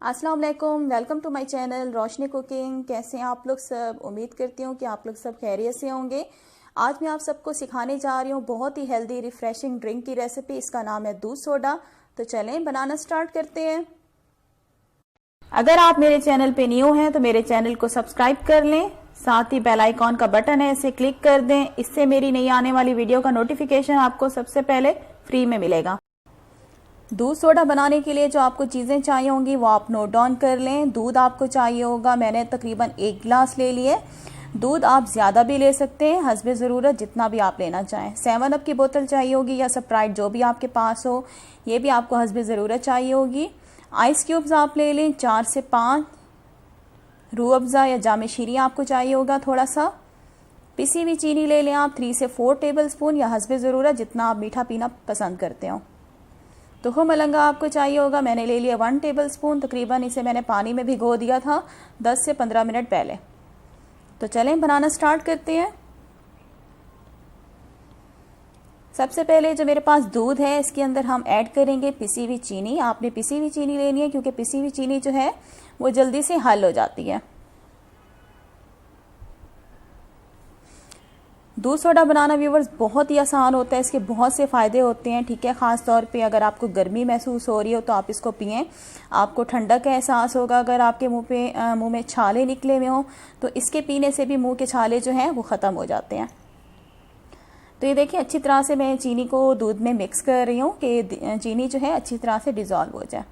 अस्सलाम वालेकुम, welcome to my channel Roshni cooking. कैसे हैं आप लोग सब? उम्मीद करती हूँ कि आप लोग सब खैरियत से होंगे। आज मैं आप सबको सिखाने जा रही हूँ बहुत ही हेल्दी रिफ्रेशिंग ड्रिंक की रेसिपी। इसका नाम है दूध सोडा। तो चलें बनाना स्टार्ट करते हैं। अगर आप मेरे चैनल पे न्यू हैं तो मेरे चैनल को सब्सक्राइब कर लें, साथ ही बेल आइकॉन का बटन है इसे क्लिक कर दें। इससे मेरी नई आने वाली वीडियो का नोटिफिकेशन आपको सबसे पहले फ्री में मिलेगा। दूध सोडा बनाने के लिए जो आपको चीज़ें चाहिए होंगी वो आप नोट डाउन कर लें। दूध आपको चाहिए होगा, मैंने तकरीबन 1 गिलास ले लिए। दूध आप ज़्यादा भी ले सकते हैं, हस्बे ज़रूरत जितना भी आप लेना चाहें। 7 अप की बोतल चाहिए होगी या स्प्राइट जो भी आपके पास हो, ये भी आपको हस्बे ज़रूरत चाहिए होगी। आइस क्यूब्स आप ले लें 4 से 5। रूह अफ़ज़ा या जाम शीरी आपको चाहिए होगा थोड़ा सा। पिसी हुई चीनी ले लें आप 3 से 4 टेबल स्पून या हस्बे ज़रूरत जितना आप मीठा पीना पसंद करते हो। तुखो मलंगा आपको चाहिए होगा, मैंने ले लिया 1 टेबल स्पून। तकरीबन इसे मैंने पानी में भिगो दिया था 10 से 15 मिनट पहले। तो चलें बनाना स्टार्ट करते हैं। सबसे पहले जो मेरे पास दूध है इसके अंदर हम ऐड करेंगे पिसी हुई चीनी। आपने पिसी हुई चीनी लेनी है क्योंकि पिसी हुई चीनी जो है वो जल्दी से हल हो जाती है। दूध सोडा बनाना व्यूवर्स बहुत ही आसान होता है, इसके बहुत से फ़ायदे होते हैं। ठीक है, ख़ास तौर पे अगर आपको गर्मी महसूस हो रही हो तो आप इसको पिएं, आपको ठंडक का एहसास होगा। अगर आपके मुंह में छाले निकले हुए हों तो इसके पीने से भी मुंह के छाले जो हैं वो ख़त्म हो जाते हैं। तो ये देखिए अच्छी तरह से मैं चीनी को दूध में मिक्स कर रही हूँ कि चीनी जो है अच्छी तरह से डिज़ोल्व हो जाए।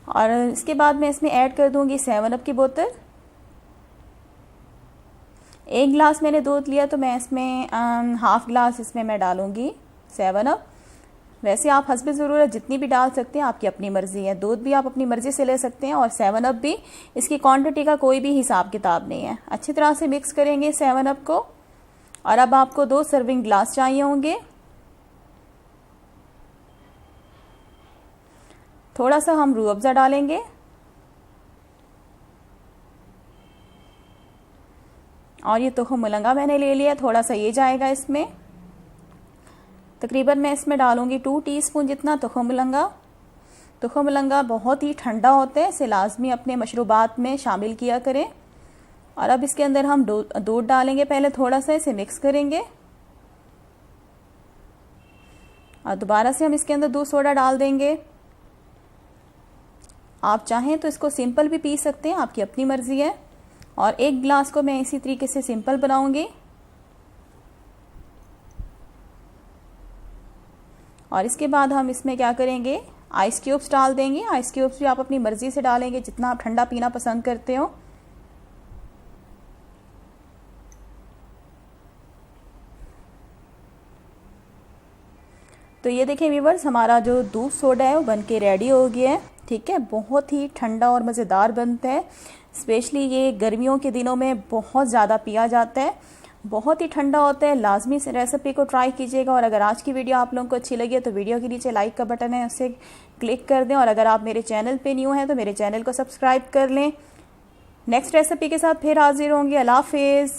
और इसके बाद मैं इसमें ऐड कर दूंगी 7 अप की बोतल। 1 गिलास मैंने दूध लिया तो मैं इसमें हाफ गिलास इसमें मैं डालूंगी 7 अप। वैसे आप हस्बे ज़रूरत जितनी भी डाल सकते हैं, आपकी अपनी मर्ज़ी है। दूध भी आप अपनी मर्ज़ी से ले सकते हैं और 7 अप भी, इसकी क्वांटिटी का कोई भी हिसाब किताब नहीं है। अच्छी तरह से मिक्स करेंगे 7 अप को। और अब आपको 2 सर्विंग ग्लास चाहिए होंगे। थोड़ा सा हम रूह अफ़ज़ा डालेंगे और ये तुखो मलंगा मैंने ले लिया, थोड़ा सा ये जाएगा इसमें। तकरीबन मैं इसमें डालूंगी 2 टीस्पून जितना तुखो मलंगा। तुखो मलंगा बहुत ही ठंडा होता है, इसे लाजमी अपने मशरूबात में शामिल किया करें। और अब इसके अंदर हम दूध डालेंगे, पहले थोड़ा सा इसे मिक्स करेंगे और दोबारा से हम इसके अंदर दूध सोडा डाल देंगे। आप चाहें तो इसको सिंपल भी पी सकते हैं, आपकी अपनी मर्जी है। और 1 गिलास को मैं इसी तरीके से सिंपल बनाऊंगी। और इसके बाद हम इसमें क्या करेंगे, आइस क्यूब्स डाल देंगे। आइस क्यूब्स भी आप अपनी मर्जी से डालेंगे जितना आप ठंडा पीना पसंद करते हो। तो ये देखें व्यूवर्स, हमारा जो दूध सोडा है वो बनके रेडी हो गया है। ठीक है, बहुत ही ठंडा और मज़ेदार बनता है। स्पेशली ये गर्मियों के दिनों में बहुत ज़्यादा पिया जाता है, बहुत ही ठंडा होता है। लाजमी से रेसिपी को ट्राई कीजिएगा। और अगर आज की वीडियो आप लोगों को अच्छी लगी है तो वीडियो के नीचे लाइक का बटन है, उसे क्लिक कर दें। और अगर आप मेरे चैनल पे न्यू हैं तो मेरे चैनल को सब्सक्राइब कर लें। नेक्स्ट रेसिपी के साथ फिर हाजिर होंगे। अल्लाह हाफिज़।